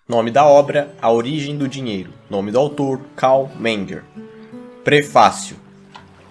Nome da obra: A Origem do Dinheiro. Nome do autor: Carl Menger. Prefácio.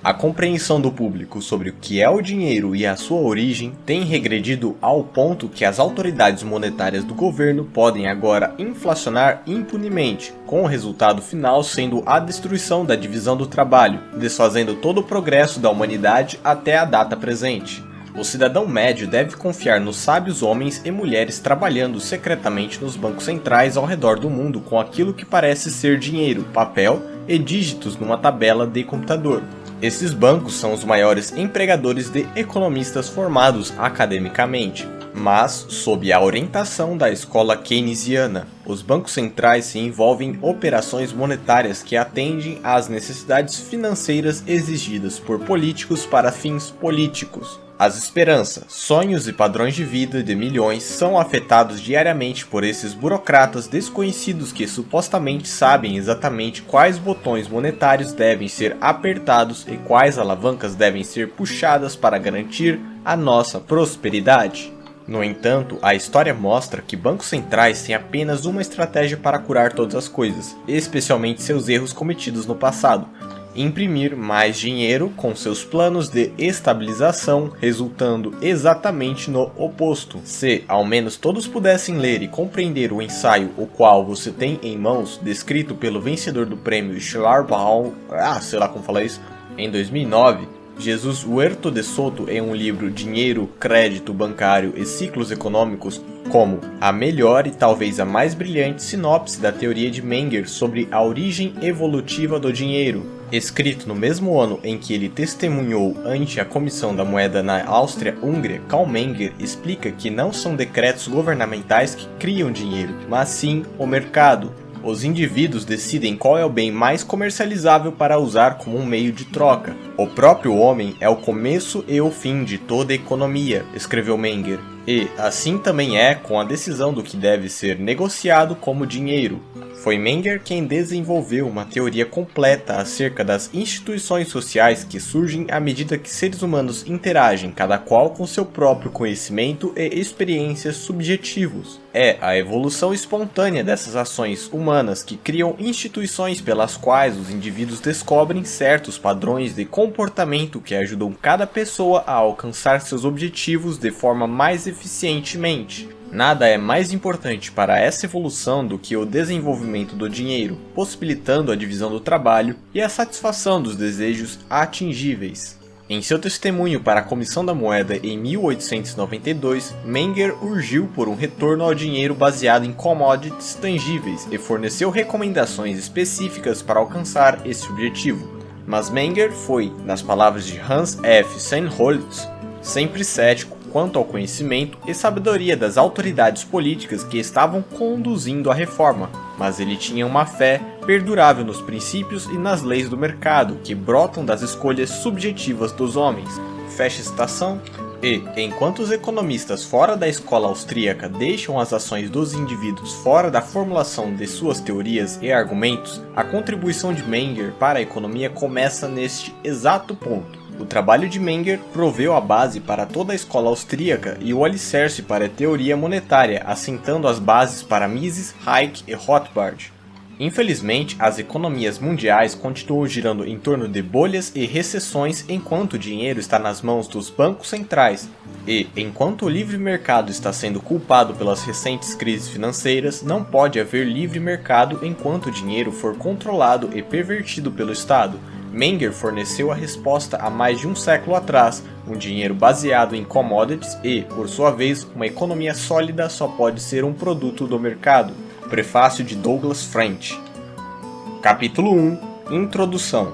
A compreensão do público sobre o que é o dinheiro e a sua origem tem regredido ao ponto que as autoridades monetárias do governo podem agora inflacionar impunemente, com o resultado final sendo a destruição da divisão do trabalho, desfazendo todo o progresso da humanidade até a data presente. O cidadão médio deve confiar nos sábios homens e mulheres trabalhando secretamente nos bancos centrais ao redor do mundo com aquilo que parece ser dinheiro, papel e dígitos numa tabela de computador. Esses bancos são os maiores empregadores de economistas formados academicamente, mas sob a orientação da escola keynesiana. Os bancos centrais se envolvem em operações monetárias que atendem às necessidades financeiras exigidas por políticos para fins políticos. As esperanças, sonhos e padrões de vida de milhões são afetados diariamente por esses burocratas desconhecidos que supostamente sabem exatamente quais botões monetários devem ser apertados e quais alavancas devem ser puxadas para garantir a nossa prosperidade. No entanto, a história mostra que bancos centrais têm apenas uma estratégia para curar todas as coisas, especialmente seus erros cometidos no passado: imprimir mais dinheiro com seus planos de estabilização, resultando exatamente no oposto. Se ao menos todos pudessem ler e compreender o ensaio o qual você tem em mãos, descrito pelo vencedor do prêmio Schlarbaum, sei lá como falar isso, em 2009, Jesus Huerto de Soto, em um livro Dinheiro, Crédito Bancário e Ciclos Econômicos, como a melhor e talvez a mais brilhante sinopse da teoria de Menger sobre a origem evolutiva do dinheiro. Escrito no mesmo ano em que ele testemunhou ante a Comissão da Moeda na Áustria-Hungria, Carl Menger explica que não são decretos governamentais que criam dinheiro, mas sim o mercado. Os indivíduos decidem qual é o bem mais comercializável para usar como um meio de troca. O próprio homem é o começo e o fim de toda a economia, escreveu Menger. E assim também é com a decisão do que deve ser negociado como dinheiro. Foi Menger quem desenvolveu uma teoria completa acerca das instituições sociais que surgem à medida que seres humanos interagem, cada qual com seu próprio conhecimento e experiências subjetivos. É a evolução espontânea dessas ações humanas que criam instituições pelas quais os indivíduos descobrem certos padrões de comportamento que ajudam cada pessoa a alcançar seus objetivos de forma mais eficientemente. Nada é mais importante para essa evolução do que o desenvolvimento do dinheiro, possibilitando a divisão do trabalho e a satisfação dos desejos atingíveis. Em seu testemunho para a Comissão da Moeda em 1892, Menger urgiu por um retorno ao dinheiro baseado em commodities tangíveis e forneceu recomendações específicas para alcançar esse objetivo. Mas Menger foi, nas palavras de Hans F. Sennholz, sempre cético quanto ao conhecimento e sabedoria das autoridades políticas que estavam conduzindo a reforma, mas ele tinha uma fé perdurável nos princípios e nas leis do mercado que brotam das escolhas subjetivas dos homens. Fecha citação. E, enquanto os economistas fora da escola austríaca deixam as ações dos indivíduos fora da formulação de suas teorias e argumentos, a contribuição de Menger para a economia começa neste exato ponto. O trabalho de Menger proveu a base para toda a escola austríaca e o alicerce para a teoria monetária, assentando as bases para Mises, Hayek e Rothbard. Infelizmente, as economias mundiais continuam girando em torno de bolhas e recessões enquanto o dinheiro está nas mãos dos bancos centrais. E, enquanto o livre mercado está sendo culpado pelas recentes crises financeiras, não pode haver livre mercado enquanto o dinheiro for controlado e pervertido pelo Estado. Menger forneceu a resposta há mais de um século atrás: um dinheiro baseado em commodities e, por sua vez, uma economia sólida só pode ser um produto do mercado. Prefácio de Douglas French. Capítulo 1. Introdução.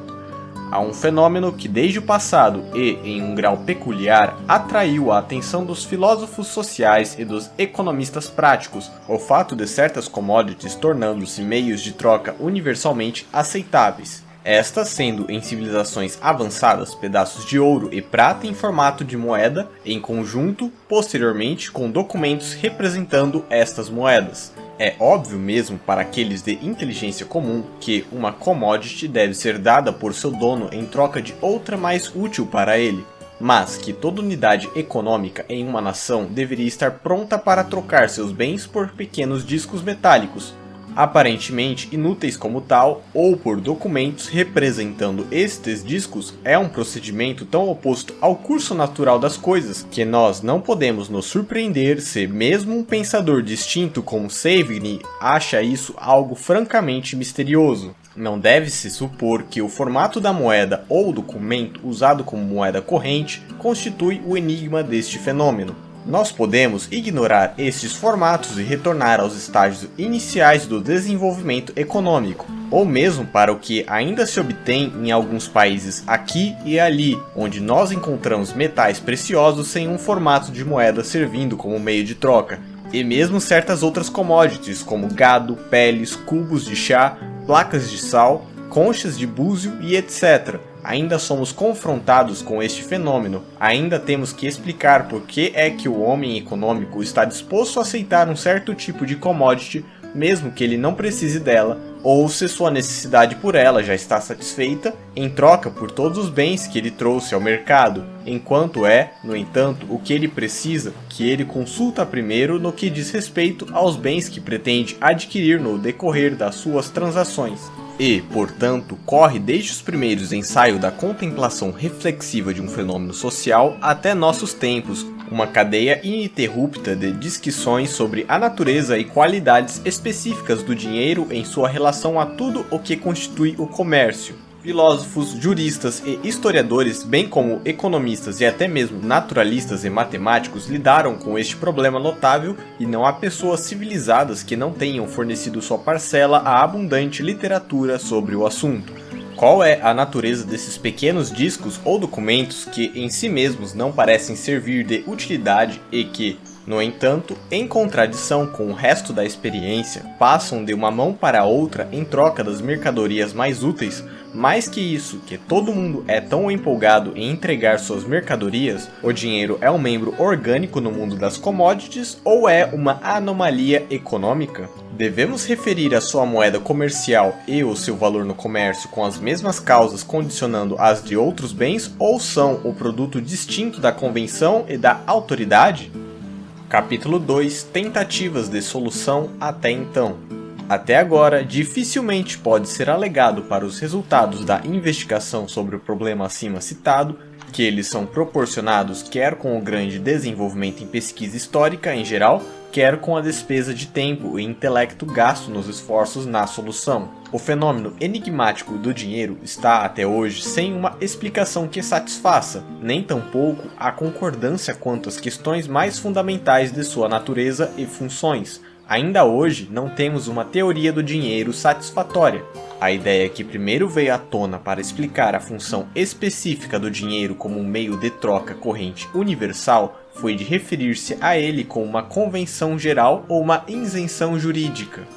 Há um fenômeno que desde o passado e, em um grau peculiar, atraiu a atenção dos filósofos sociais e dos economistas práticos: o fato de certas commodities tornando-se meios de troca universalmente aceitáveis. Estas sendo em civilizações avançadas pedaços de ouro e prata em formato de moeda, em conjunto, posteriormente, com documentos representando estas moedas. É óbvio mesmo para aqueles de inteligência comum que uma commodity deve ser dada por seu dono em troca de outra mais útil para ele. mas que toda unidade econômica em uma nação deveria estar pronta para trocar seus bens por pequenos discos metálicos, aparentemente inúteis como tal, ou por documentos representando estes discos, é um procedimento tão oposto ao curso natural das coisas que nós não podemos nos surpreender se mesmo um pensador distinto como Savigny acha isso algo francamente misterioso. Não deve-se supor que o formato da moeda ou documento usado como moeda corrente constitui o enigma deste fenômeno. Nós podemos ignorar estes formatos e retornar aos estágios iniciais do desenvolvimento econômico, ou mesmo para o que ainda se obtém em alguns países aqui e ali, onde nós encontramos metais preciosos sem um formato de moeda servindo como meio de troca, e mesmo certas outras commodities como gado, peles, cubos de chá, placas de sal, conchas de búzio e etc. Ainda somos confrontados com este fenômeno, ainda temos que explicar por que é que o homem econômico está disposto a aceitar um certo tipo de commodity, mesmo que ele não precise dela, ou se sua necessidade por ela já está satisfeita, em troca por todos os bens que ele trouxe ao mercado, enquanto é, no entanto, o que ele precisa, que ele consulta primeiro no que diz respeito aos bens que pretende adquirir no decorrer das suas transações. E, portanto, corre desde os primeiros ensaios da contemplação reflexiva de um fenômeno social até nossos tempos, uma cadeia ininterrupta de disquisições sobre a natureza e qualidades específicas do dinheiro em sua relação a tudo o que constitui o comércio. Filósofos, juristas e historiadores, bem como economistas e até mesmo naturalistas e matemáticos lidaram com este problema notável e não há pessoas civilizadas que não tenham fornecido sua parcela à abundante literatura sobre o assunto. Qual é a natureza desses pequenos discos ou documentos que em si mesmos não parecem servir de utilidade e que, no entanto, em contradição com o resto da experiência, passam de uma mão para a outra em troca das mercadorias mais úteis? Mais que isso, que todo mundo é tão empolgado em entregar suas mercadorias, o dinheiro é um membro orgânico no mundo das commodities ou é uma anomalia econômica? Devemos referir a sua moeda comercial e o seu valor no comércio com as mesmas causas condicionando as de outros bens ou são o produto distinto da convenção e da autoridade? Capítulo 2 – Tentativas de solução até então. Até agora, dificilmente pode ser alegado para os resultados da investigação sobre o problema acima citado que eles são proporcionados quer com o grande desenvolvimento em pesquisa histórica em geral, quer com a despesa de tempo e intelecto gasto nos esforços na solução. O fenômeno enigmático do dinheiro está até hoje sem uma explicação que satisfaça, nem tampouco a concordância quanto às questões mais fundamentais de sua natureza e funções. Ainda hoje não temos uma teoria do dinheiro satisfatória. A ideia que primeiro veio à tona para explicar a função específica do dinheiro como um meio de troca corrente universal foi de referir-se a ele como uma convenção geral ou uma isenção jurídica.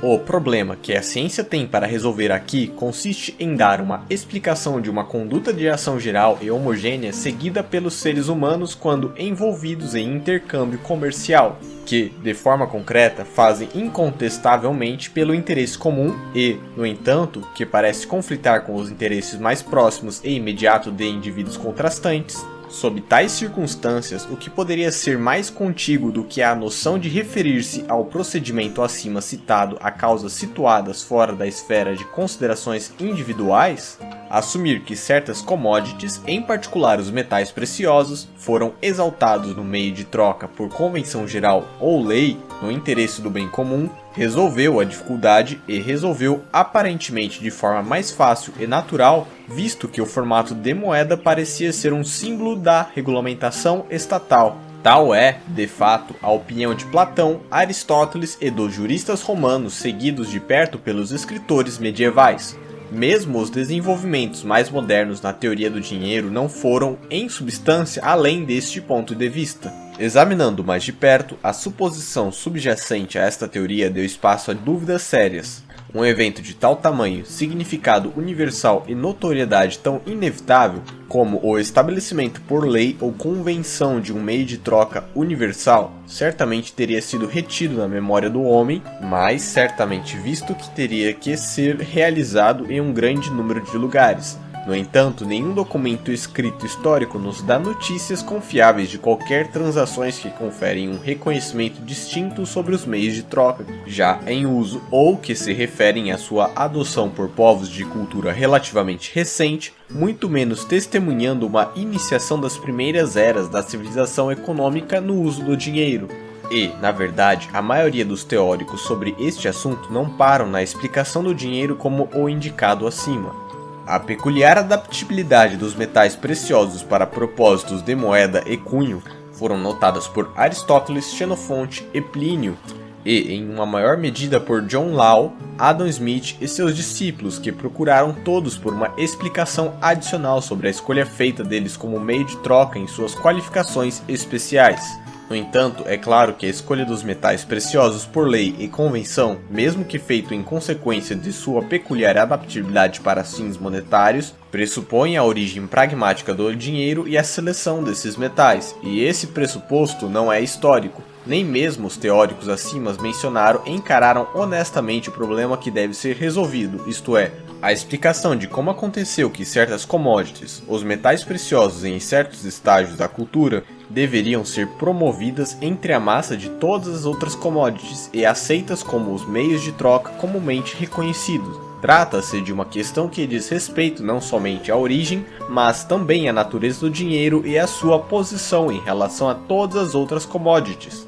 O problema que a ciência tem para resolver aqui consiste em dar uma explicação de uma conduta de ação geral e homogênea seguida pelos seres humanos quando envolvidos em intercâmbio comercial, que, de forma concreta, fazem incontestavelmente pelo interesse comum e, no entanto, que parece conflitar com os interesses mais próximos e imediatos de indivíduos contrastantes. Sob tais circunstâncias, o que poderia ser mais contíguo do que a noção de referir-se ao procedimento acima citado a causas situadas fora da esfera de considerações individuais? Assumir que certas commodities, em particular os metais preciosos, foram exaltados no meio de troca por convenção geral ou lei, no interesse do bem comum, resolveu a dificuldade e resolveu aparentemente de forma mais fácil e natural, visto que o formato de moeda parecia ser um símbolo da regulamentação estatal. Tal é, de fato, a opinião de Platão, Aristóteles e dos juristas romanos seguidos de perto pelos escritores medievais. Mesmo os desenvolvimentos mais modernos na teoria do dinheiro não foram, em substância, além deste ponto de vista. Examinando mais de perto, a suposição subjacente a esta teoria deu espaço a dúvidas sérias. Um evento de tal tamanho, significado universal e notoriedade tão inevitável como o estabelecimento por lei ou convenção de um meio de troca universal, certamente teria sido retido na memória do homem, mas certamente visto que teria que ser realizado em um grande número de lugares. No entanto, nenhum documento escrito histórico nos dá notícias confiáveis de qualquer transações que conferem um reconhecimento distinto sobre os meios de troca já em uso ou que se referem à sua adoção por povos de cultura relativamente recente, muito menos testemunhando uma iniciação das primeiras eras da civilização econômica no uso do dinheiro. E, na verdade, a maioria dos teóricos sobre este assunto não param na explicação do dinheiro como o indicado acima. A peculiar adaptabilidade dos metais preciosos para propósitos de moeda e cunho foram notadas por Aristóteles, Xenofonte e Plínio, e em uma maior medida por John Law, Adam Smith e seus discípulos, que procuraram todos por uma explicação adicional sobre a escolha feita deles como meio de troca em suas qualificações especiais. No entanto, é claro que a escolha dos metais preciosos por lei e convenção, mesmo que feito em consequência de sua peculiar adaptabilidade para fins monetários, pressupõe a origem pragmática do dinheiro e a seleção desses metais, e esse pressuposto não é histórico. Nem mesmo os teóricos acima mencionaram encararam honestamente o problema que deve ser resolvido, isto é, a explicação de como aconteceu que certas commodities, os metais preciosos em certos estágios da cultura, deveriam ser promovidas entre a massa de todas as outras commodities e aceitas como os meios de troca comumente reconhecidos. Trata-se de uma questão que diz respeito não somente à origem, mas também à natureza do dinheiro e à sua posição em relação a todas as outras commodities.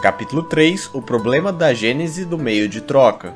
Capítulo 3 – O problema da gênese do meio de troca.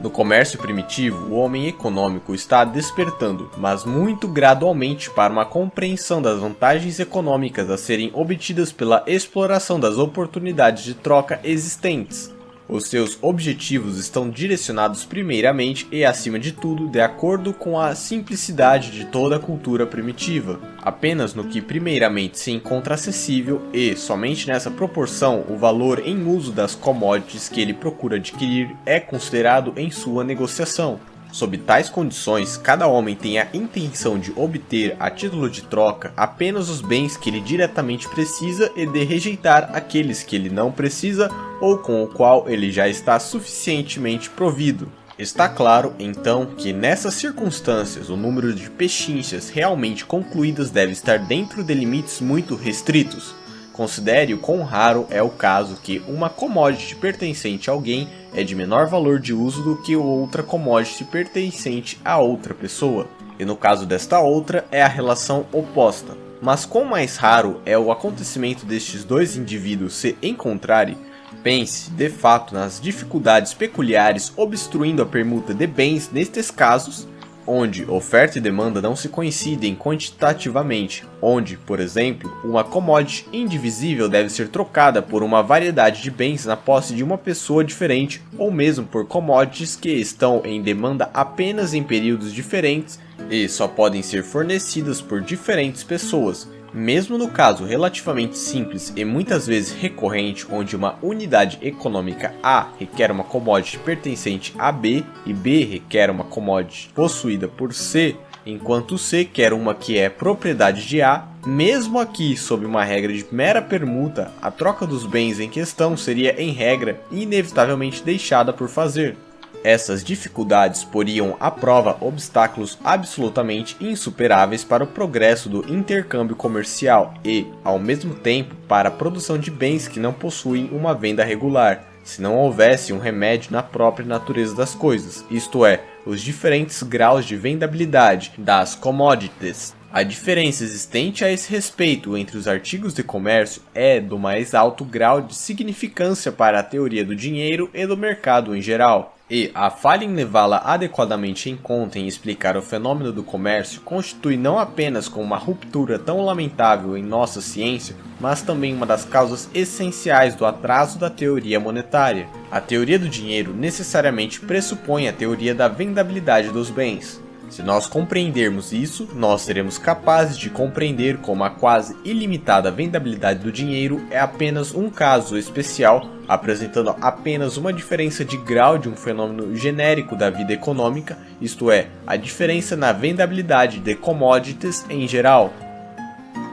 No comércio primitivo, o homem econômico está despertando, mas muito gradualmente, para uma compreensão das vantagens econômicas a serem obtidas pela exploração das oportunidades de troca existentes. Os seus objetivos estão direcionados primeiramente e acima de tudo de acordo com a simplicidade de toda a cultura primitiva, apenas no que primeiramente se encontra acessível e, somente nessa proporção, o valor em uso das commodities que ele procura adquirir é considerado em sua negociação. Sob tais condições, cada homem tem a intenção de obter, a título de troca, apenas os bens que ele diretamente precisa e de rejeitar aqueles que ele não precisa ou com o qual ele já está suficientemente provido. Está claro, então, que nessas circunstâncias o número de pechinchas realmente concluídas deve estar dentro de limites muito restritos. Considere o quão raro é o caso que uma commodity pertencente a alguém é de menor valor de uso do que outra commodity pertencente a outra pessoa, e no caso desta outra é a relação oposta. Mas quão mais raro é o acontecimento destes dois indivíduos se encontrarem, pense, de fato, nas dificuldades peculiares obstruindo a permuta de bens nestes casos, onde oferta e demanda não se coincidem quantitativamente, onde, por exemplo, uma commodity indivisível deve ser trocada por uma variedade de bens na posse de uma pessoa diferente, ou mesmo por commodities que estão em demanda apenas em períodos diferentes e só podem ser fornecidas por diferentes pessoas. Mesmo no caso relativamente simples e muitas vezes recorrente, onde uma unidade econômica A requer uma commodity pertencente a B e B requer uma commodity possuída por C, enquanto C quer uma que é propriedade de A, mesmo aqui sob uma regra de mera permuta, a troca dos bens em questão seria em regra inevitavelmente deixada por fazer. Essas dificuldades poriam à prova obstáculos absolutamente insuperáveis para o progresso do intercâmbio comercial e, ao mesmo tempo, para a produção de bens que não possuem uma venda regular, se não houvesse um remédio na própria natureza das coisas, isto é, os diferentes graus de vendabilidade das commodities. A diferença existente a esse respeito entre os artigos de comércio é do mais alto grau de significância para a teoria do dinheiro e do mercado em geral. E a falha em levá-la adequadamente em conta em explicar o fenômeno do comércio constitui não apenas como uma ruptura tão lamentável em nossa ciência, mas também uma das causas essenciais do atraso da teoria monetária. A teoria do dinheiro necessariamente pressupõe a teoria da vendabilidade dos bens. Se nós compreendermos isso, nós seremos capazes de compreender como a quase ilimitada vendabilidade do dinheiro é apenas um caso especial, apresentando apenas uma diferença de grau de um fenômeno genérico da vida econômica, isto é, a diferença na vendabilidade de commodities em geral.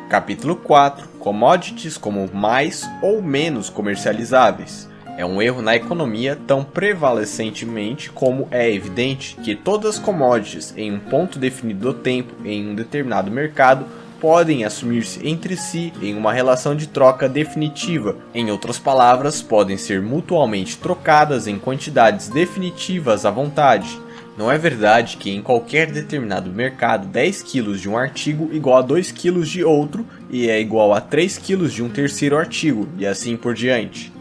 Capítulo 4 – Commodities como mais ou menos comercializáveis. É um erro na economia tão prevalecentemente como é evidente que todas as commodities em um ponto definido do tempo em um determinado mercado podem assumir-se entre si em uma relação de troca definitiva. Em outras palavras, podem ser mutuamente trocadas em quantidades definitivas à vontade. Não é verdade que em qualquer determinado mercado 10 kg de um artigo igual a 2 kg de outro e é igual a 3 kg de um terceiro artigo, e assim por diante.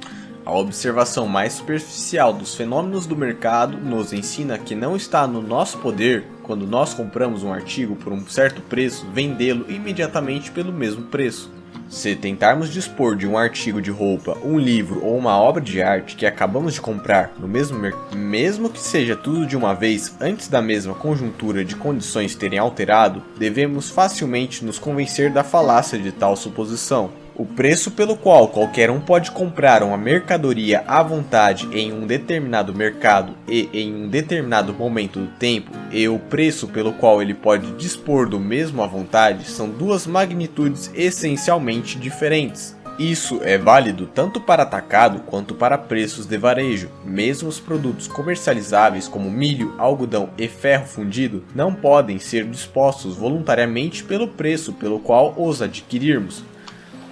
A observação mais superficial dos fenômenos do mercado nos ensina que não está no nosso poder, quando nós compramos um artigo por um certo preço, vendê-lo imediatamente pelo mesmo preço. Se tentarmos dispor de um artigo de roupa, um livro ou uma obra de arte que acabamos de comprar no mesmo que seja tudo de uma vez antes da mesma conjuntura de condições terem alterado, devemos facilmente nos convencer da falácia de tal suposição. O preço pelo qual qualquer um pode comprar uma mercadoria à vontade em um determinado mercado e em um determinado momento do tempo, e o preço pelo qual ele pode dispor do mesmo à vontade, são duas magnitudes essencialmente diferentes. Isso é válido tanto para atacado quanto para preços de varejo. Mesmo os produtos comercializáveis como milho, algodão e ferro fundido não podem ser dispostos voluntariamente pelo preço pelo qual os adquirirmos.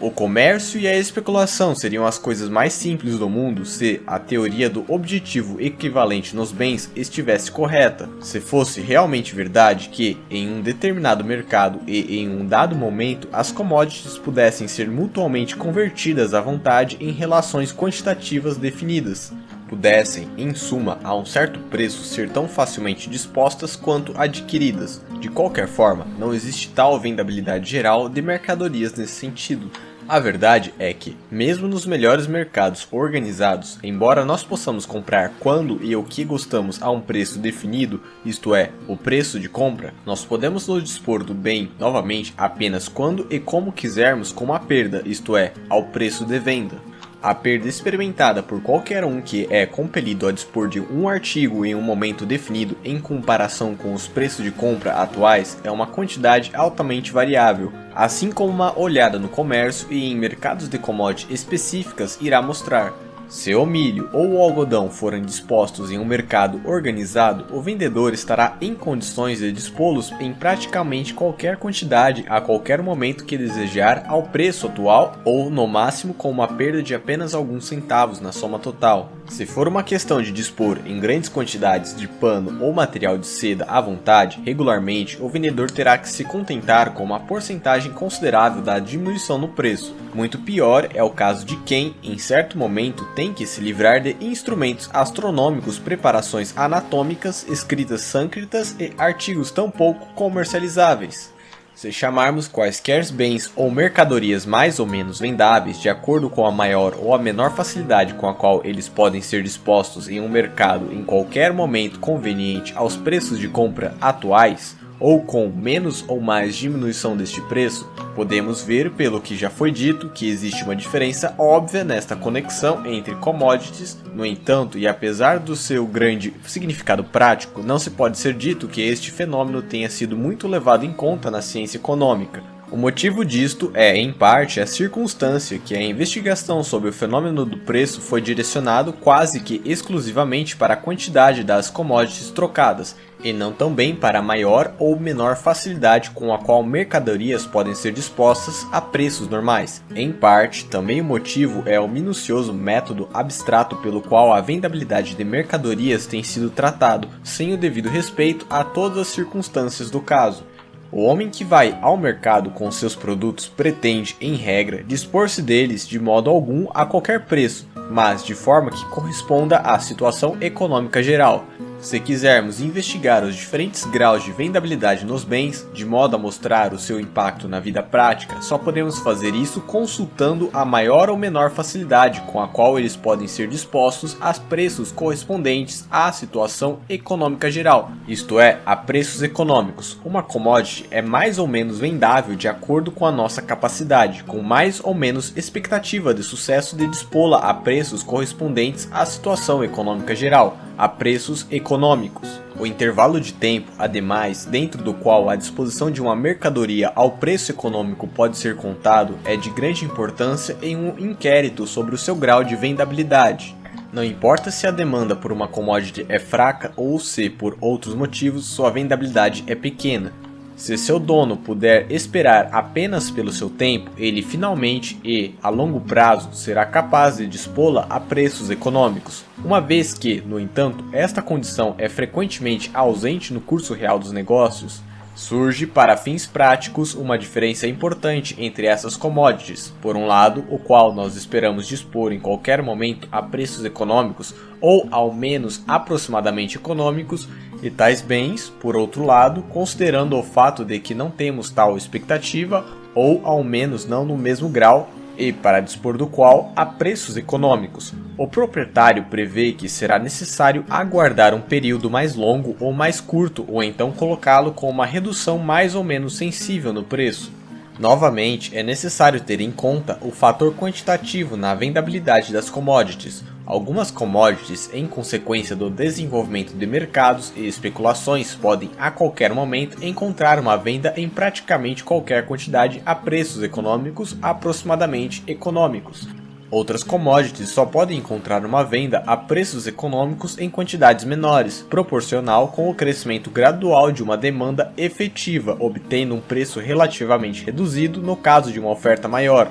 O comércio e a especulação seriam as coisas mais simples do mundo se a teoria do objetivo equivalente nos bens estivesse correta. Se fosse realmente verdade que, em um determinado mercado e em um dado momento, as commodities pudessem ser mutuamente convertidas à vontade em relações quantitativas definidas. Pudessem, em suma, a um certo preço ser tão facilmente dispostas quanto adquiridas. De qualquer forma, não existe tal vendabilidade geral de mercadorias nesse sentido. A verdade é que, mesmo nos melhores mercados organizados, embora nós possamos comprar quando e o que gostamos a um preço definido, isto é, o preço de compra, nós podemos nos dispor do bem novamente apenas quando e como quisermos com uma perda, isto é, ao preço de venda. A perda experimentada por qualquer um que é compelido a dispor de um artigo em um momento definido em comparação com os preços de compra atuais é uma quantidade altamente variável, assim como uma olhada no comércio e em mercados de commodities específicas irá mostrar. Se o milho ou o algodão forem dispostos em um mercado organizado, o vendedor estará em condições de dispô-los em praticamente qualquer quantidade a qualquer momento que desejar ao preço atual ou, no máximo, com uma perda de apenas alguns centavos na soma total. Se for uma questão de dispor em grandes quantidades de pano ou material de seda à vontade, regularmente, o vendedor terá que se contentar com uma porcentagem considerável da diminuição no preço. Muito pior é o caso de quem, em certo momento, tem que se livrar de instrumentos astronômicos, preparações anatômicas, escritas sânscritas e artigos tão pouco comercializáveis. Se chamarmos quaisquer bens ou mercadorias mais ou menos vendáveis de acordo com a maior ou a menor facilidade com a qual eles podem ser dispostos em um mercado em qualquer momento conveniente aos preços de compra atuais, ou com menos ou mais diminuição deste preço, podemos ver pelo que já foi dito que existe uma diferença óbvia nesta conexão entre commodities. No entanto, e apesar do seu grande significado prático, não se pode ser dito que este fenômeno tenha sido muito levado em conta na ciência econômica. O motivo disto é, em parte, a circunstância que a investigação sobre o fenômeno do preço foi direcionado quase que exclusivamente para a quantidade das commodities trocadas, e não também para a maior ou menor facilidade com a qual mercadorias podem ser dispostas a preços normais. Em parte, também o motivo é o minucioso método abstrato pelo qual a vendabilidade de mercadorias tem sido tratado, sem o devido respeito a todas as circunstâncias do caso. O homem que vai ao mercado com seus produtos pretende, em regra, dispor-se deles de modo algum a qualquer preço, mas de forma que corresponda à situação econômica geral. Se quisermos investigar os diferentes graus de vendabilidade nos bens, de modo a mostrar o seu impacto na vida prática, só podemos fazer isso consultando a maior ou menor facilidade com a qual eles podem ser dispostos a preços correspondentes à situação econômica geral, isto é, a preços econômicos. Uma commodity é mais ou menos vendável de acordo com a nossa capacidade, com mais ou menos expectativa de sucesso de dispô-la a preços correspondentes à situação econômica geral, a preços econômicos. O intervalo de tempo, ademais, dentro do qual a disposição de uma mercadoria ao preço econômico pode ser contado, é de grande importância em um inquérito sobre o seu grau de vendabilidade. Não importa se a demanda por uma commodity é fraca ou se, por outros motivos, sua vendabilidade é pequena. Se seu dono puder esperar apenas pelo seu tempo, ele finalmente e, a longo prazo, será capaz de dispô-la a preços econômicos. Uma vez que, no entanto, esta condição é frequentemente ausente no curso real dos negócios, surge, para fins práticos, uma diferença importante entre essas commodities. Por um lado, o qual nós esperamos dispor em qualquer momento a preços econômicos, ou ao menos aproximadamente econômicos, e tais bens, por outro lado, considerando o fato de que não temos tal expectativa, ou ao menos não no mesmo grau, e para dispor do qual a preços econômicos. O proprietário prevê que será necessário aguardar um período mais longo ou mais curto, ou então colocá-lo com uma redução mais ou menos sensível no preço. Novamente, é necessário ter em conta o fator quantitativo na vendabilidade das commodities. Algumas commodities, em consequência do desenvolvimento de mercados e especulações, podem a qualquer momento encontrar uma venda em praticamente qualquer quantidade a preços econômicos aproximadamente econômicos. Outras commodities só podem encontrar uma venda a preços econômicos em quantidades menores, proporcional com o crescimento gradual de uma demanda efetiva, obtendo um preço relativamente reduzido no caso de uma oferta maior.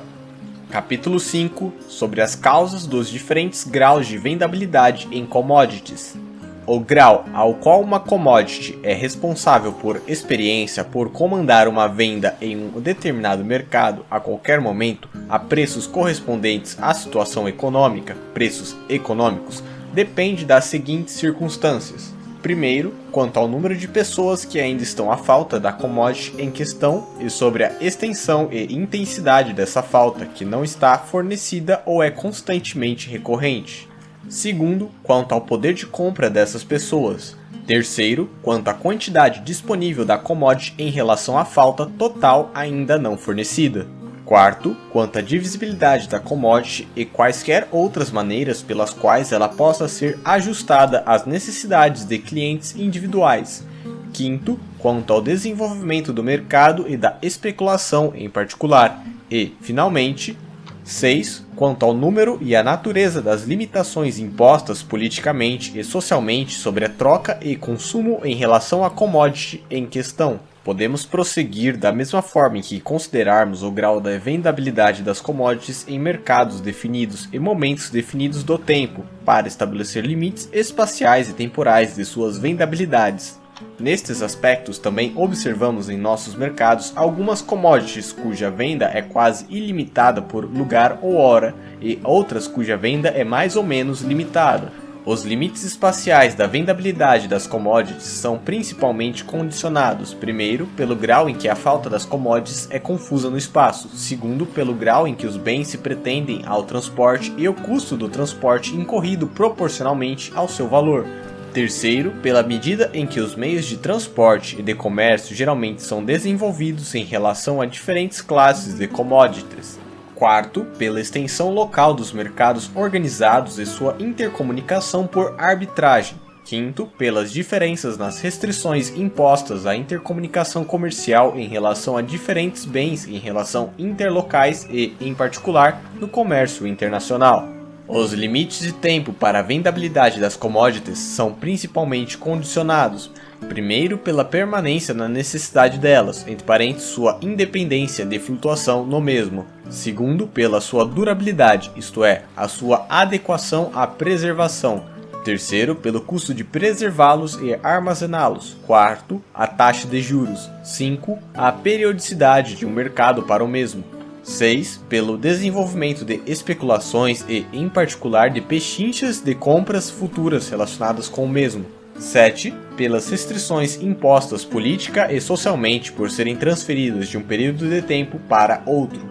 Capítulo 5 – sobre as causas dos diferentes graus de vendabilidade em commodities. O grau ao qual uma commodity é responsável por experiência por comandar uma venda em um determinado mercado a qualquer momento a preços correspondentes à situação econômica, preços econômicos, depende das seguintes circunstâncias. Primeiro, quanto ao número de pessoas que ainda estão à falta da commodity em questão e sobre a extensão e intensidade dessa falta que não está fornecida ou é constantemente recorrente. Segundo, quanto ao poder de compra dessas pessoas. Terceiro, quanto à quantidade disponível da commodity em relação à falta total ainda não fornecida. Quarto, quanto à divisibilidade da commodity e quaisquer outras maneiras pelas quais ela possa ser ajustada às necessidades de clientes individuais. Quinto, quanto ao desenvolvimento do mercado e da especulação em particular. E, finalmente, 6. Quanto ao número e à natureza das limitações impostas politicamente e socialmente sobre a troca e consumo em relação à commodity em questão. Podemos prosseguir da mesma forma em que considerarmos o grau da vendabilidade das commodities em mercados definidos e momentos definidos do tempo, para estabelecer limites espaciais e temporais de suas vendabilidades. Nestes aspectos também observamos em nossos mercados algumas commodities cuja venda é quase ilimitada por lugar ou hora e outras cuja venda é mais ou menos limitada. Os limites espaciais da vendabilidade das commodities são principalmente condicionados, primeiro, pelo grau em que a falta das commodities é confusa no espaço, segundo, pelo grau em que os bens se pretendem ao transporte e o custo do transporte incorrido proporcionalmente ao seu valor. Terceiro, pela medida em que os meios de transporte e de comércio geralmente são desenvolvidos em relação a diferentes classes de commodities. Quarto, pela extensão local dos mercados organizados e sua intercomunicação por arbitragem. Quinto, pelas diferenças nas restrições impostas à intercomunicação comercial em relação a diferentes bens em relação interlocais e, em particular, no comércio internacional. Os limites de tempo para a vendabilidade das commodities são principalmente condicionados, primeiro pela permanência na necessidade delas, entre parênteses sua independência de flutuação no mesmo, segundo pela sua durabilidade, isto é, a sua adequação à preservação, terceiro pelo custo de preservá-los e armazená-los, quarto a taxa de juros, 5 a periodicidade de um mercado para o mesmo. 6. Pelo desenvolvimento de especulações e, em particular, de pechinchas de compras futuras relacionadas com o mesmo. 7. Pelas restrições impostas política e socialmente por serem transferidas de um período de tempo para outro.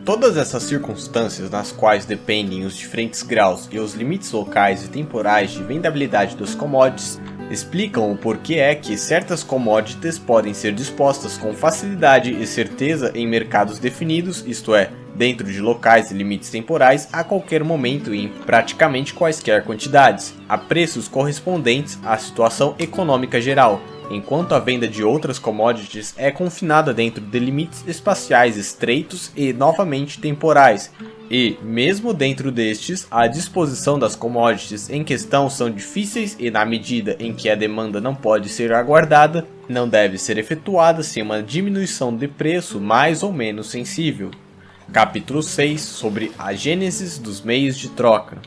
Todas essas circunstâncias nas quais dependem os diferentes graus e os limites locais e temporais de vendabilidade dos commodities explicam o porquê é que certas commodities podem ser dispostas com facilidade e certeza em mercados definidos, isto é, dentro de locais e limites temporais a qualquer momento e em praticamente quaisquer quantidades, a preços correspondentes à situação econômica geral, enquanto a venda de outras commodities é confinada dentro de limites espaciais estreitos e novamente temporais, e, mesmo dentro destes, a disposição das commodities em questão são difíceis e, na medida em que a demanda não pode ser aguardada, não deve ser efetuada sem uma diminuição de preço mais ou menos sensível. Capítulo 6 sobre a gênese dos meios de troca.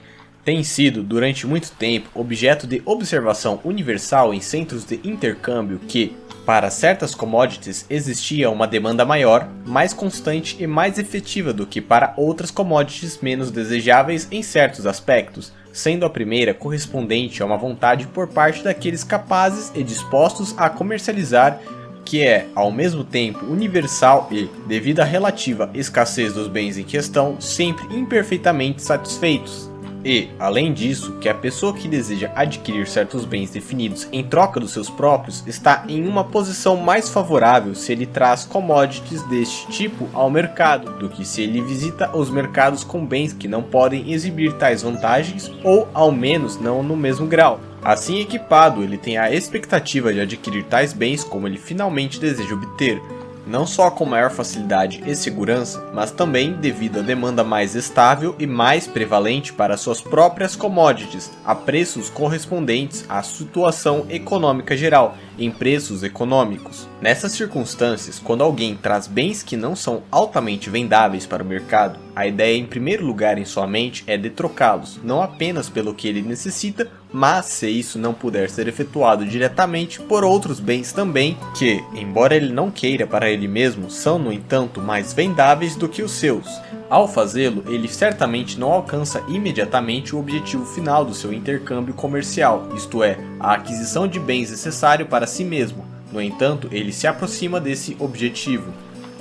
Tem sido, durante muito tempo, objeto de observação universal em centros de intercâmbio que, para certas commodities, existia uma demanda maior, mais constante e mais efetiva do que para outras commodities menos desejáveis em certos aspectos, sendo a primeira correspondente a uma vontade por parte daqueles capazes e dispostos a comercializar, que é, ao mesmo tempo, universal e, devido à relativa escassez dos bens em questão, sempre imperfeitamente satisfeitos. E, além disso, que a pessoa que deseja adquirir certos bens definidos em troca dos seus próprios está em uma posição mais favorável se ele traz commodities deste tipo ao mercado do que se ele visita os mercados com bens que não podem exibir tais vantagens ou, ao menos, não no mesmo grau. Assim equipado, ele tem a expectativa de adquirir tais bens como ele finalmente deseja obter, não só com maior facilidade e segurança, mas também devido à demanda mais estável e mais prevalente para suas próprias commodities, a preços correspondentes à situação econômica geral, em preços econômicos. Nessas circunstâncias, quando alguém traz bens que não são altamente vendáveis para o mercado, a ideia em primeiro lugar em sua mente é de trocá-los, não apenas pelo que ele necessita, mas se isso não puder ser efetuado diretamente por outros bens também, que, embora ele não queira para ele mesmo, são no entanto mais vendáveis do que os seus. Ao fazê-lo, ele certamente não alcança imediatamente o objetivo final do seu intercâmbio comercial, isto é, a aquisição de bens necessário para si mesmo. No entanto, ele se aproxima desse objetivo.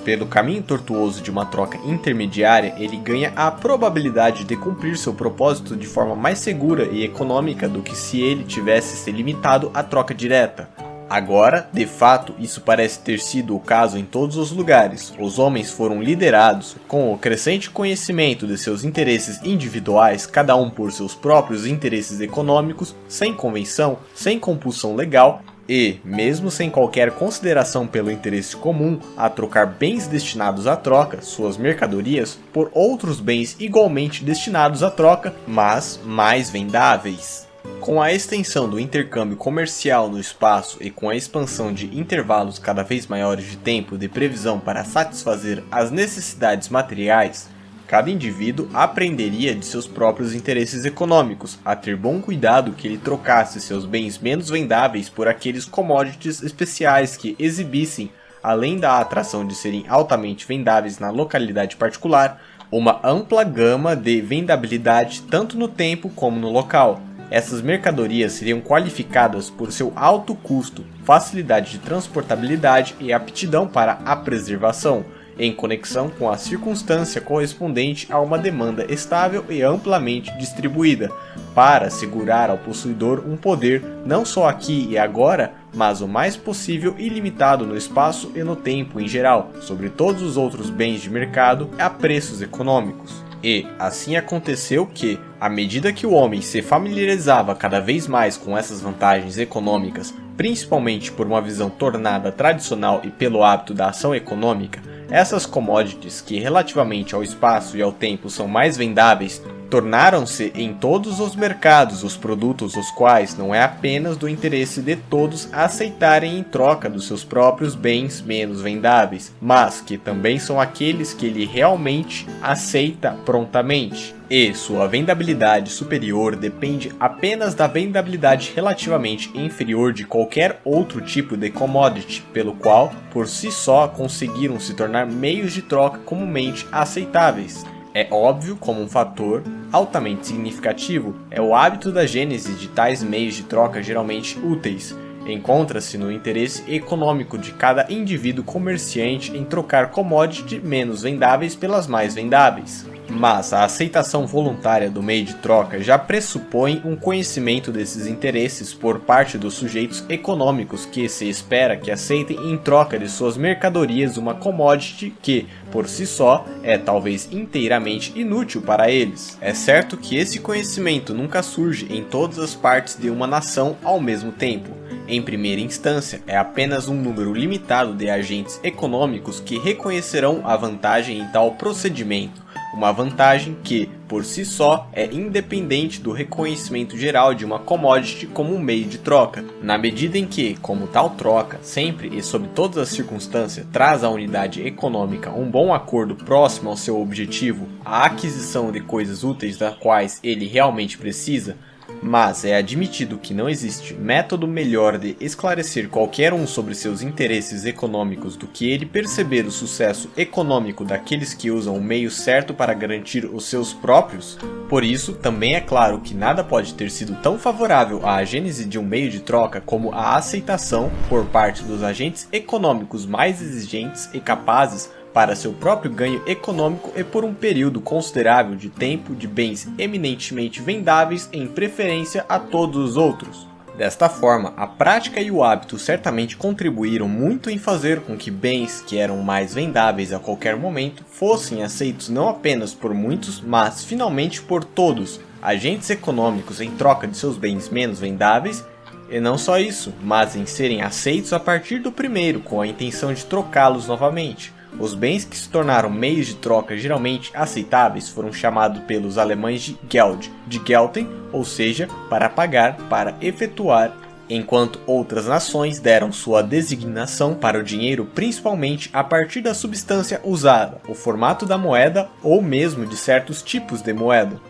Pelo caminho tortuoso de uma troca intermediária, ele ganha a probabilidade de cumprir seu propósito de forma mais segura e econômica do que se ele tivesse se limitado à troca direta. Agora, de fato, isso parece ter sido o caso em todos os lugares. Os homens foram liderados, com o crescente conhecimento de seus interesses individuais, cada um por seus próprios interesses econômicos, sem convenção, sem compulsão legal, e, mesmo sem qualquer consideração pelo interesse comum, a trocar bens destinados à troca, suas mercadorias, por outros bens igualmente destinados à troca, mas mais vendáveis. Com a extensão do intercâmbio comercial no espaço e com a expansão de intervalos cada vez maiores de tempo de previsão para satisfazer as necessidades materiais, cada indivíduo aprenderia de seus próprios interesses econômicos a ter bom cuidado que ele trocasse seus bens menos vendáveis por aqueles commodities especiais que exibissem, além da atração de serem altamente vendáveis na localidade particular, uma ampla gama de vendabilidade tanto no tempo como no local. Essas mercadorias seriam qualificadas por seu alto custo, facilidade de transportabilidade e aptidão para a preservação, em conexão com a circunstância correspondente a uma demanda estável e amplamente distribuída, para assegurar ao possuidor um poder não só aqui e agora, mas o mais possível ilimitado no espaço e no tempo em geral, sobre todos os outros bens de mercado a preços econômicos. E, assim aconteceu que, à medida que o homem se familiarizava cada vez mais com essas vantagens econômicas, principalmente por uma visão tornada tradicional e pelo hábito da ação econômica, essas commodities que relativamente ao espaço e ao tempo são mais vendáveis, tornaram-se em todos os mercados os produtos os quais não é apenas do interesse de todos aceitarem em troca dos seus próprios bens menos vendáveis, mas que também são aqueles que ele realmente aceita prontamente. E sua vendabilidade superior depende apenas da vendabilidade relativamente inferior de qualquer outro tipo de commodity, pelo qual, por si só, conseguiram se tornar meios de troca comumente aceitáveis. É óbvio como um fator altamente significativo é o hábito da gênese de tais meios de troca geralmente úteis. Encontra-se no interesse econômico de cada indivíduo comerciante em trocar commodities menos vendáveis pelas mais vendáveis. Mas a aceitação voluntária do meio de troca já pressupõe um conhecimento desses interesses por parte dos sujeitos econômicos que se espera que aceitem em troca de suas mercadorias uma commodity que, por si só, é talvez inteiramente inútil para eles. É certo que esse conhecimento nunca surge em todas as partes de uma nação ao mesmo tempo. Em primeira instância, é apenas um número limitado de agentes econômicos que reconhecerão a vantagem em tal procedimento. Uma vantagem que, por si só, é independente do reconhecimento geral de uma commodity como um meio de troca, na medida em que, como tal troca, sempre e sob todas as circunstâncias, traz à unidade econômica um bom acordo próximo ao seu objetivo, a aquisição de coisas úteis das quais ele realmente precisa. Mas é admitido que não existe método melhor de esclarecer qualquer um sobre seus interesses econômicos do que ele perceber o sucesso econômico daqueles que usam o meio certo para garantir os seus próprios. Por isso, também é claro que nada pode ter sido tão favorável à gênese de um meio de troca como a aceitação, por parte dos agentes econômicos mais exigentes e capazes, para seu próprio ganho econômico e por um período considerável de tempo de bens eminentemente vendáveis em preferência a todos os outros. Desta forma, a prática e o hábito certamente contribuíram muito em fazer com que bens que eram mais vendáveis a qualquer momento fossem aceitos não apenas por muitos, mas finalmente por todos, agentes econômicos em troca de seus bens menos vendáveis. E não só isso, mas em serem aceitos a partir do primeiro com a intenção de trocá-los novamente. Os bens que se tornaram meios de troca geralmente aceitáveis foram chamados pelos alemães de Geld, de gelten, ou seja, para pagar, para efetuar, enquanto outras nações deram sua designação para o dinheiro principalmente a partir da substância usada, o formato da moeda ou mesmo de certos tipos de moeda.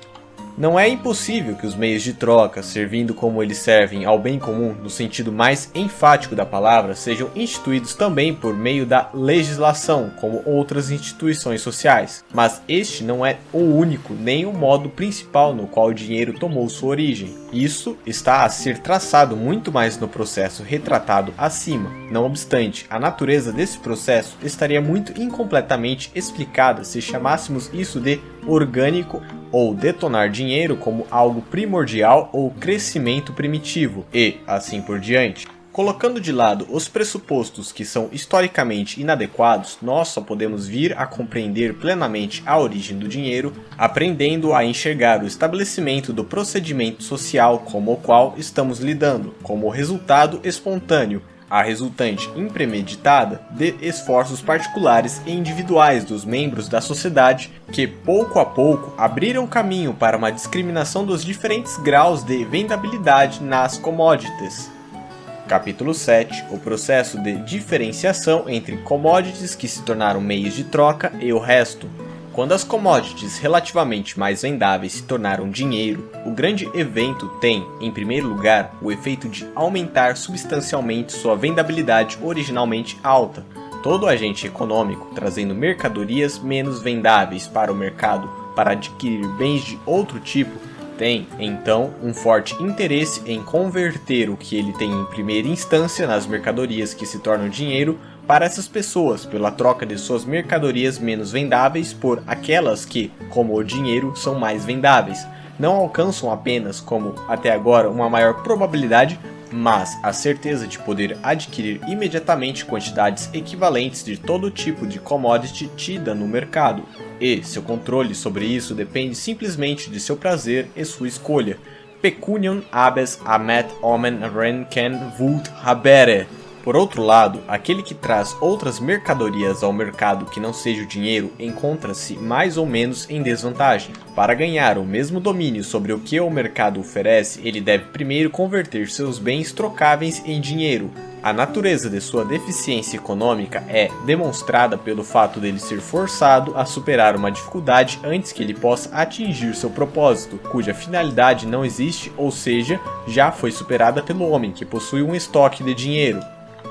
Não é impossível que os meios de troca, servindo como eles servem ao bem comum no sentido mais enfático da palavra, sejam instituídos também por meio da legislação, como outras instituições sociais. Mas este não é o único nem o modo principal no qual o dinheiro tomou sua origem. Isso está a ser traçado muito mais no processo retratado acima. Não obstante, a natureza desse processo estaria muito incompletamente explicada se chamássemos isso de orgânico ou detonar dinheiro como algo primordial ou crescimento primitivo, e assim por diante. Colocando de lado os pressupostos que são historicamente inadequados, nós só podemos vir a compreender plenamente a origem do dinheiro, aprendendo a enxergar o estabelecimento do procedimento social como o qual estamos lidando, como resultado espontâneo, a resultante impremeditada de esforços particulares e individuais dos membros da sociedade que, pouco a pouco, abriram caminho para uma discriminação dos diferentes graus de vendabilidade nas commodities. Capítulo 7. O processo de diferenciação entre commodities que se tornaram meios de troca e o resto. Quando as commodities relativamente mais vendáveis se tornaram dinheiro, o grande evento tem, em primeiro lugar, o efeito de aumentar substancialmente sua vendabilidade originalmente alta. Todo agente econômico, trazendo mercadorias menos vendáveis para o mercado para adquirir bens de outro tipo, tem, então, um forte interesse em converter o que ele tem em primeira instância nas mercadorias que se tornam dinheiro para essas pessoas, pela troca de suas mercadorias menos vendáveis por aquelas que, como o dinheiro, são mais vendáveis. Não alcançam apenas, como até agora, uma maior probabilidade, mas a certeza de poder adquirir imediatamente quantidades equivalentes de todo tipo de commodity tida no mercado. E seu controle sobre isso depende simplesmente de seu prazer e sua escolha. Pecuniam habes amet omen ren ken vult habere. Por outro lado, aquele que traz outras mercadorias ao mercado que não seja o dinheiro encontra-se mais ou menos em desvantagem. Para ganhar o mesmo domínio sobre o que o mercado oferece, ele deve primeiro converter seus bens trocáveis em dinheiro. A natureza de sua deficiência econômica é demonstrada pelo fato dele ser forçado a superar uma dificuldade antes que ele possa atingir seu propósito, cuja finalidade não existe, ou seja, já foi superada pelo homem que possui um estoque de dinheiro.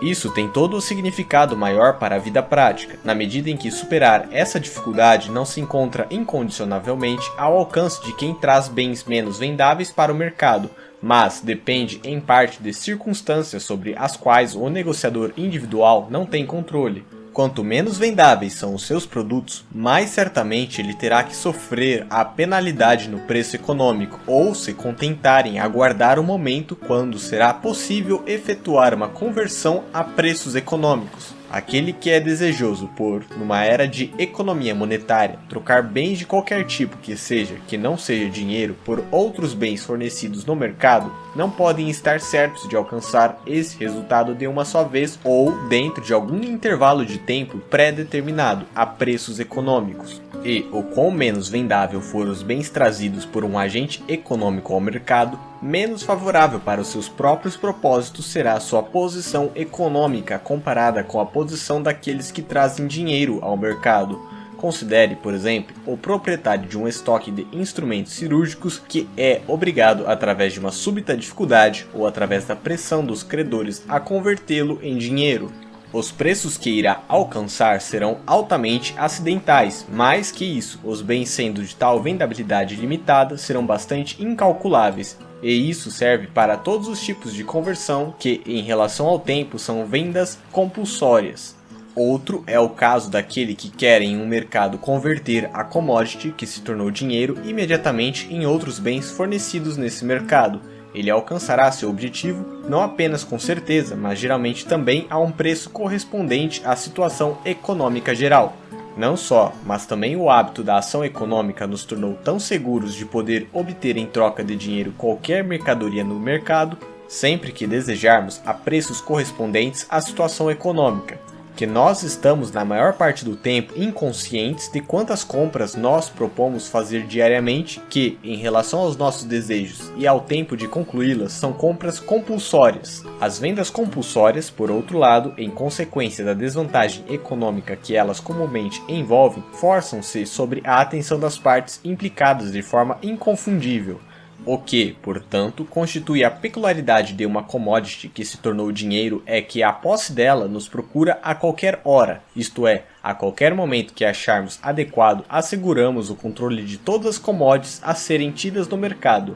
Isso tem todo o significado maior para a vida prática, na medida em que superar essa dificuldade não se encontra incondicionavelmente ao alcance de quem traz bens menos vendáveis para o mercado, mas depende em parte de circunstâncias sobre as quais o negociador individual não tem controle. quanto menos vendáveis são os seus produtos, mais certamente ele terá que sofrer a penalidade no preço econômico ou se contentar em aguardar o momento quando será possível efetuar uma conversão a preços econômicos. Aquele que é desejoso por, numa era de economia monetária, trocar bens de qualquer tipo que não seja dinheiro por outros bens fornecidos no mercado, não podem estar certos de alcançar esse resultado de uma só vez ou dentro de algum intervalo de tempo pré-determinado a preços econômicos. E o quão menos vendável for os bens trazidos por um agente econômico ao mercado, menos favorável para os seus próprios propósitos será a sua posição econômica comparada com a posição daqueles que trazem dinheiro ao mercado. Considere, por exemplo, o proprietário de um estoque de instrumentos cirúrgicos que é obrigado, através de uma súbita dificuldade ou através da pressão dos credores, a convertê-lo em dinheiro. Os preços que irá alcançar serão altamente acidentais, mais que isso, os bens sendo de tal vendabilidade limitada serão bastante incalculáveis, e isso serve para todos os tipos de conversão que, em relação ao tempo, são vendas compulsórias. Outro é o caso daquele que quer em um mercado converter a commodity que se tornou dinheiro imediatamente em outros bens fornecidos nesse mercado. Ele alcançará seu objetivo não apenas com certeza, mas geralmente também a um preço correspondente à situação econômica geral. Não só, mas também o hábito da ação econômica nos tornou tão seguros de poder obter em troca de dinheiro qualquer mercadoria no mercado, sempre que desejarmos, a preços correspondentes à situação econômica, que nós estamos na maior parte do tempo inconscientes de quantas compras nós propomos fazer diariamente que, em relação aos nossos desejos e ao tempo de concluí-las, são compras compulsórias. As vendas compulsórias, por outro lado, em consequência da desvantagem econômica que elas comumente envolvem, forçam-se sobre a atenção das partes implicadas de forma inconfundível. O que, portanto, constitui a peculiaridade de uma commodity que se tornou dinheiro é que a posse dela nos procura a qualquer hora, isto é, a qualquer momento que acharmos adequado, asseguramos o controle de todas as commodities a serem tidas no mercado.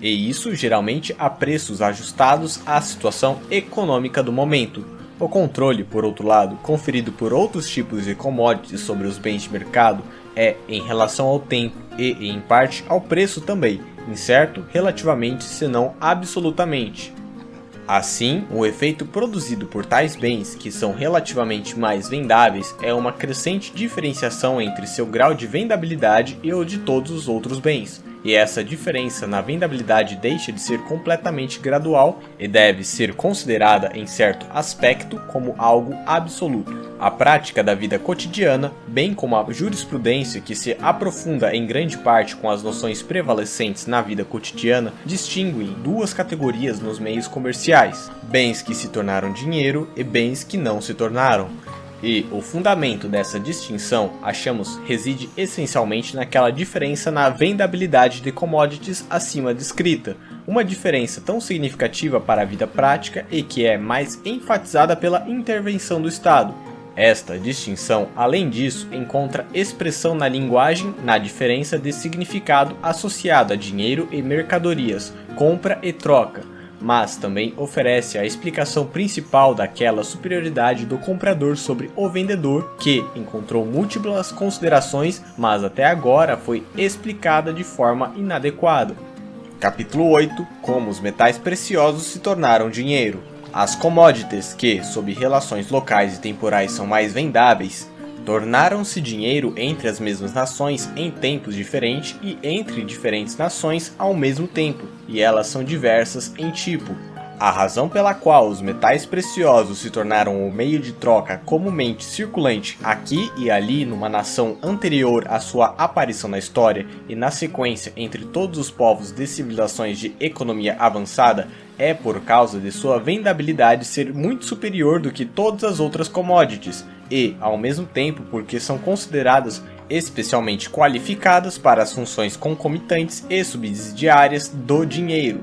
E isso geralmente a preços ajustados à situação econômica do momento. O controle, por outro lado, conferido por outros tipos de commodities sobre os bens de mercado é em relação ao tempo e, em parte, ao preço também, incerto relativamente, senão absolutamente. Assim, o efeito produzido por tais bens, que são relativamente mais vendáveis, é uma crescente diferenciação entre seu grau de vendabilidade e o de todos os outros bens. E essa diferença na vendabilidade deixa de ser completamente gradual e deve ser considerada em certo aspecto como algo absoluto. A prática da vida cotidiana, bem como a jurisprudência que se aprofunda em grande parte com as noções prevalecentes na vida cotidiana, distinguem duas categorias nos meios comerciais: bens que se tornaram dinheiro e bens que não se tornaram. E o fundamento dessa distinção, achamos, reside essencialmente naquela diferença na vendabilidade de commodities acima descrita, uma diferença tão significativa para a vida prática e que é mais enfatizada pela intervenção do Estado. Esta distinção, além disso, encontra expressão na linguagem na diferença de significado associado a dinheiro e mercadorias, compra e troca, mas também oferece a explicação principal daquela superioridade do comprador sobre o vendedor que encontrou múltiplas considerações, mas até agora foi explicada de forma inadequada. Capítulo 8. Como os metais preciosos se tornaram dinheiro. As commodities que, sob relações locais e temporais são mais vendáveis, tornaram-se dinheiro entre as mesmas nações em tempos diferentes e entre diferentes nações ao mesmo tempo, e elas são diversas em tipo. A razão pela qual os metais preciosos se tornaram o meio de troca comumente circulante aqui e ali numa nação anterior à sua aparição na história e na sequência entre todos os povos de civilizações de economia avançada é por causa de sua vendabilidade ser muito superior do que todas as outras commodities e, ao mesmo tempo, porque são consideradas especialmente qualificadas para as funções concomitantes e subsidiárias do dinheiro.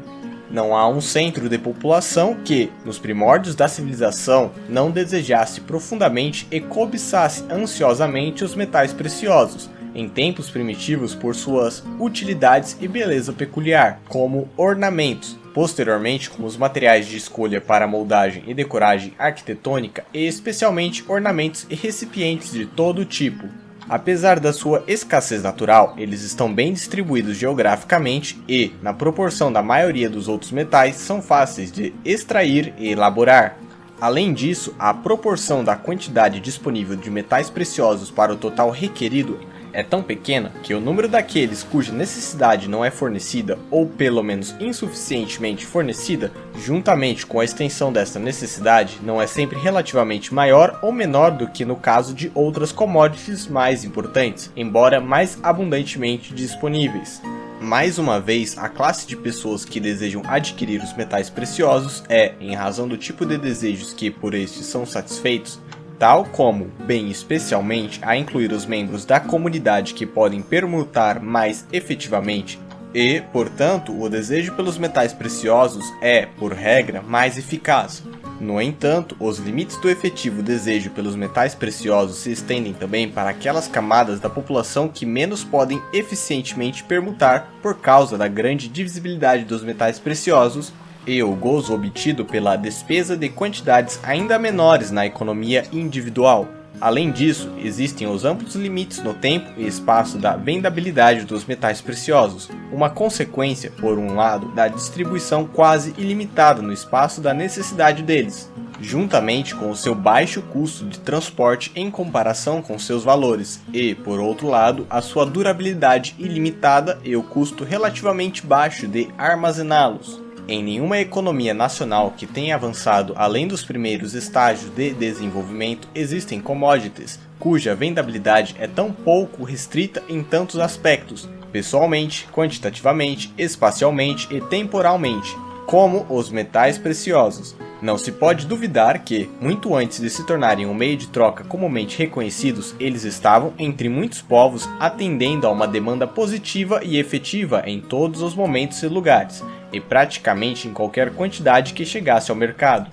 Não há um centro de população que, nos primórdios da civilização, não desejasse profundamente e cobiçasse ansiosamente os metais preciosos, em tempos primitivos por suas utilidades e beleza peculiar, como ornamentos, posteriormente como os materiais de escolha para moldagem e decoragem arquitetônica e especialmente ornamentos e recipientes de todo tipo. Apesar da sua escassez natural, eles estão bem distribuídos geograficamente e, na proporção da maioria dos outros metais, são fáceis de extrair e elaborar. Além disso, a proporção da quantidade disponível de metais preciosos para o total requerido é tão pequena que o número daqueles cuja necessidade não é fornecida, ou pelo menos insuficientemente fornecida, juntamente com a extensão desta necessidade, não é sempre relativamente maior ou menor do que no caso de outras commodities mais importantes, embora mais abundantemente disponíveis. Mais uma vez, a classe de pessoas que desejam adquirir os metais preciosos é, em razão do tipo de desejos que por estes são satisfeitos, tal como, bem especialmente, a incluir os membros da comunidade que podem permutar mais efetivamente e, portanto, o desejo pelos metais preciosos é, por regra, mais eficaz. No entanto, os limites do efetivo desejo pelos metais preciosos se estendem também para aquelas camadas da população que menos podem eficientemente permutar por causa da grande divisibilidade dos metais preciosos e o gozo obtido pela despesa de quantidades ainda menores na economia individual. Além disso, existem os amplos limites no tempo e espaço da vendabilidade dos metais preciosos, uma consequência, por um lado, da distribuição quase ilimitada no espaço da necessidade deles, juntamente com o seu baixo custo de transporte em comparação com seus valores, e, por outro lado, a sua durabilidade ilimitada e o custo relativamente baixo de armazená-los. Em nenhuma economia nacional que tenha avançado além dos primeiros estágios de desenvolvimento existem commodities, cuja vendabilidade é tão pouco restrita em tantos aspectos, pessoalmente, quantitativamente, espacialmente e temporalmente, como os metais preciosos. Não se pode duvidar que, muito antes de se tornarem um meio de troca comumente reconhecidos, eles estavam, entre muitos povos, atendendo a uma demanda positiva e efetiva em todos os momentos e lugares, e praticamente em qualquer quantidade que chegasse ao mercado.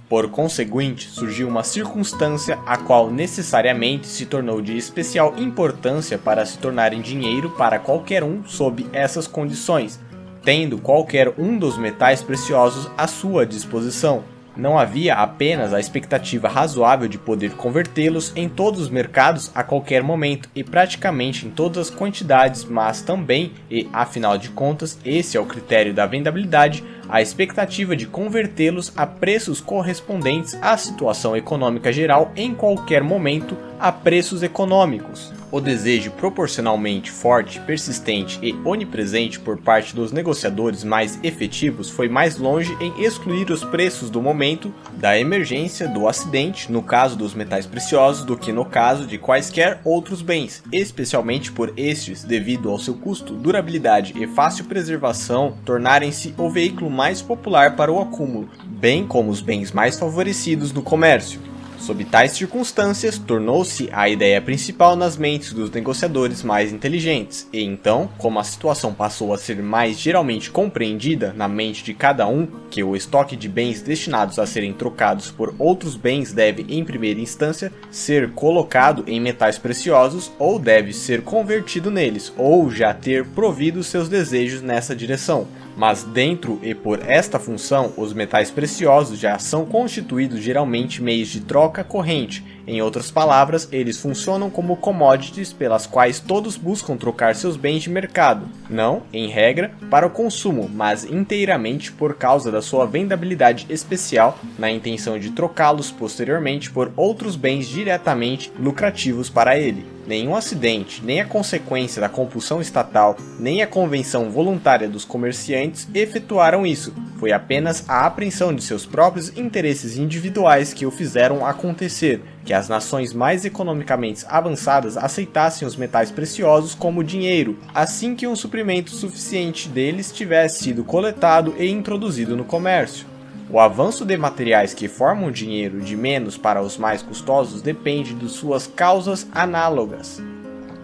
Por conseguinte, surgiu uma circunstância a qual necessariamente se tornou de especial importância para se tornarem dinheiro para qualquer um sob essas condições, tendo qualquer um dos metais preciosos à sua disposição. Não havia apenas a expectativa razoável de poder convertê-los em todos os mercados a qualquer momento e praticamente em todas as quantidades, mas também, e afinal de contas, esse é o critério da vendabilidade, a expectativa de convertê-los a preços correspondentes à situação econômica geral em qualquer momento a preços econômicos. O desejo proporcionalmente forte, persistente e onipresente por parte dos negociadores mais efetivos foi mais longe em excluir os preços do momento da emergência do acidente, no caso dos metais preciosos, do que no caso de quaisquer outros bens, especialmente por estes, devido ao seu custo, durabilidade e fácil preservação, tornarem-se o veículo mais popular para o acúmulo, bem como os bens mais favorecidos no comércio. Sob tais circunstâncias, tornou-se a ideia principal nas mentes dos negociadores mais inteligentes, e então, como a situação passou a ser mais geralmente compreendida na mente de cada um que o estoque de bens destinados a serem trocados por outros bens deve, em primeira instância, ser colocado em metais preciosos, ou deve ser convertido neles, ou já ter provido seus desejos nessa direção. Mas dentro e por esta função, os metais preciosos já são constituídos geralmente meios de troca corrente. Em outras palavras, eles funcionam como commodities pelas quais todos buscam trocar seus bens de mercado, não, em regra, para o consumo, mas inteiramente por causa da sua vendabilidade especial, na intenção de trocá-los posteriormente por outros bens diretamente lucrativos para ele. Nenhum acidente, nem a consequência da compulsão estatal, nem a convenção voluntária dos comerciantes efetuaram isso. Foi apenas a apreensão de seus próprios interesses individuais que o fizeram acontecer, que as nações mais economicamente avançadas aceitassem os metais preciosos como dinheiro, assim que um suprimento suficiente deles tivesse sido coletado e introduzido no comércio. O avanço de materiais que formam dinheiro de menos para os mais custosos depende de suas causas análogas.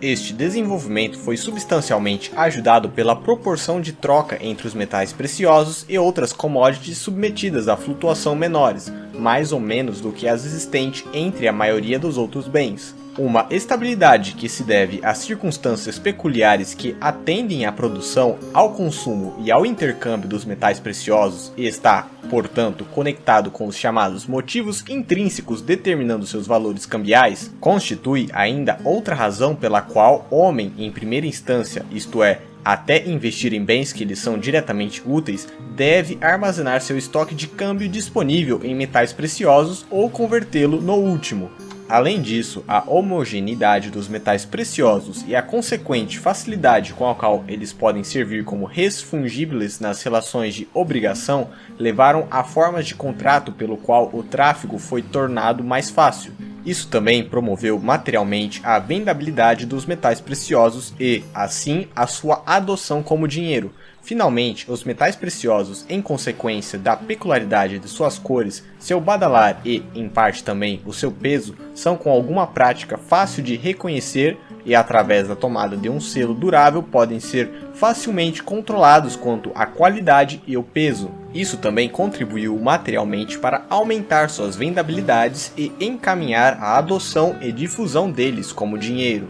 Este desenvolvimento foi substancialmente ajudado pela proporção de troca entre os metais preciosos e outras commodities submetidas a flutuação menores, mais ou menos do que as existentes entre a maioria dos outros bens. Uma estabilidade que se deve a circunstâncias peculiares que atendem à produção, ao consumo e ao intercâmbio dos metais preciosos e está, portanto, conectado com os chamados motivos intrínsecos determinando seus valores cambiais, constitui ainda outra razão pela qual homem, em primeira instância, isto é, até investir em bens que lhes são diretamente úteis, deve armazenar seu estoque de câmbio disponível em metais preciosos ou convertê-lo no último. Além disso, a homogeneidade dos metais preciosos e a consequente facilidade com a qual eles podem servir como res fungíveis nas relações de obrigação levaram a formas de contrato pelo qual o tráfego foi tornado mais fácil. Isso também promoveu materialmente a vendabilidade dos metais preciosos e, assim, a sua adoção como dinheiro. Finalmente, os metais preciosos, em consequência da peculiaridade de suas cores, seu badalar e, em parte também, o seu peso, são com alguma prática fácil de reconhecer e, através da tomada de um selo durável, podem ser facilmente controlados quanto à qualidade e o peso. Isso também contribuiu materialmente para aumentar suas vendabilidades e encaminhar a adoção e difusão deles como dinheiro.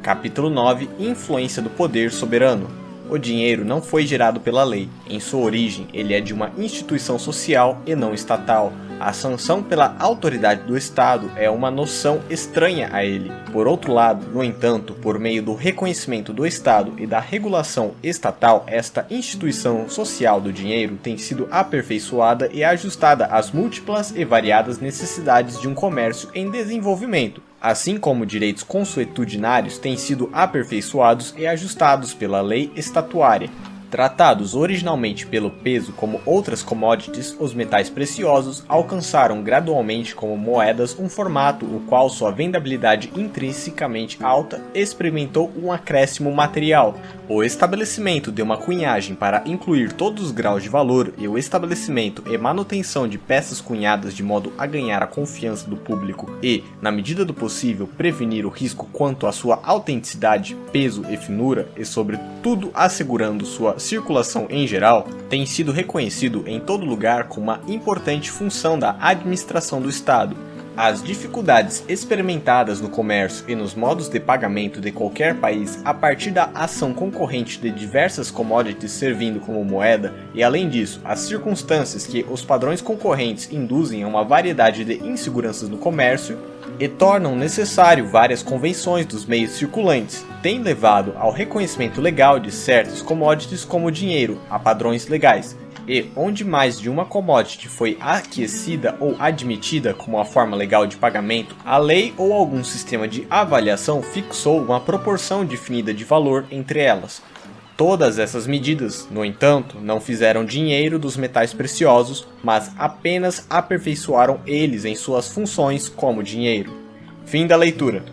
Capítulo 9 – Influência do poder soberano. O dinheiro não foi gerado pela lei. Em sua origem, ele é de uma instituição social e não estatal. A sanção pela autoridade do Estado é uma noção estranha a ele. Por outro lado, no entanto, por meio do reconhecimento do Estado e da regulação estatal, esta instituição social do dinheiro tem sido aperfeiçoada e ajustada às múltiplas e variadas necessidades de um comércio em desenvolvimento, assim como direitos consuetudinários têm sido aperfeiçoados e ajustados pela lei estatuária. Tratados originalmente pelo peso como outras commodities, os metais preciosos alcançaram gradualmente como moedas um formato o qual sua vendabilidade intrinsecamente alta experimentou um acréscimo material. O estabelecimento de uma cunhagem para incluir todos os graus de valor e o estabelecimento e manutenção de peças cunhadas de modo a ganhar a confiança do público e, na medida do possível, prevenir o risco quanto à sua autenticidade, peso e finura e, sobretudo, assegurando sua circulação em geral, tem sido reconhecido em todo lugar como uma importante função da administração do Estado. As dificuldades experimentadas no comércio e nos modos de pagamento de qualquer país a partir da ação concorrente de diversas commodities servindo como moeda e, além disso, as circunstâncias que os padrões concorrentes induzem a uma variedade de inseguranças no comércio e tornam necessário várias convenções dos meios circulantes, têm levado ao reconhecimento legal de certas commodities como dinheiro a padrões legais. E onde mais de uma commodity foi aquecida ou admitida como a forma legal de pagamento, a lei ou algum sistema de avaliação fixou uma proporção definida de valor entre elas. Todas essas medidas, no entanto, não fizeram dinheiro dos metais preciosos, mas apenas aperfeiçoaram eles em suas funções como dinheiro. Fim da leitura.